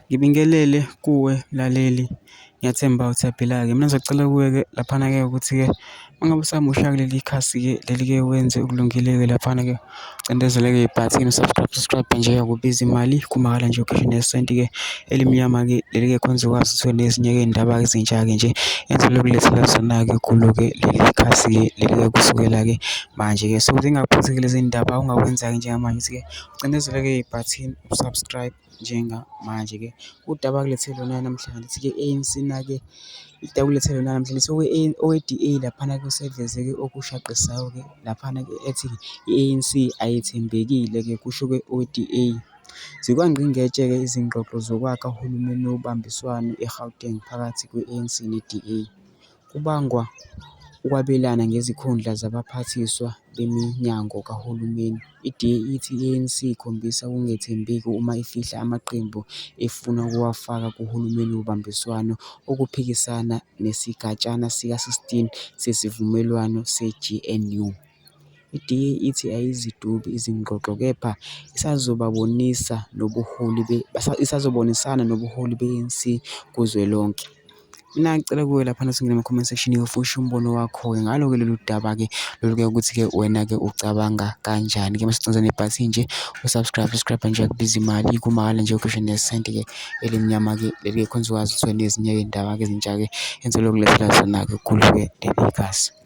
Ngibingelele kuwe mlaleli, ngiyathemba uthaphila-ke. Mina ngizocela kuwe-ke laphana-ke ukuthi-ke uma ngabe usamusha kuleli khasi-ke leli-ke wenze okulungile-ke laphana-ke ucindezele-ke ibhathini subscribe nje akubizi imali kumakhala nje ukhishwe nesenti-ke elimnyama-ke leli-ke khona uzokwazi ukuthi nezinye-ke iy'ndaba ezintsha-ke nje engizokulethela zona-ke kulo-ke leli khasi-ke leli-ke kusukela-ke manje-ke. So zingaphuthi-ke lezi ndaba ongakwenza-ke njengamanje ukuthi-ke ucindezele-ke ibhathini subscribe njengamanje-ke. Udaba kulethele lona namhlanje lithi-ke i-ANC na-ke idaba kulethele lona namhlanje lithi owe-DA laphana-ke useveze-ke okushaqisayo-ke laphana-ke ethi i-ANC ayethembekile-ke kusho-ke owe-DA. Zikwangqingetshe-ke izingxoxo zokwakha uhulumeni wobambiswano e-Gauteng phakathi kwe-ANC ne-DA. Kubangwa ukwabelana ngezikhundla zabaphathiswa beminyango kahulumeni. I-DA ithi i-ANC ikhombisa ukungethembeki uma ifihla amaqembu efuna ukuwafaka kuhulumeni wobambiswano ukuphikisana nesigatshana sika-16 sesivumelwano se-GNU. I-DA ithi ayizidubi izingxoxo kepha isazobonisana nobuholi be-ANC kuzwelonke. Mina ngicela kuwe laphana singene ema-comment section ufushe umbono wakho-ke ngalo-ke lolu daba-ke lolu-ke ukuthi-ke wena-ke ucabanga kanjani-ke masicindezela nebhathini nje subscribe nje akubizi imali kumakhala nje ukhishwe nesenti-ke elimnyama-ke leli-ke khona uzokwazi ukuthi nezinye iy'ndaba-ke ezintsha-ke engizokulethela zona-ke kulo-ke leli khasi.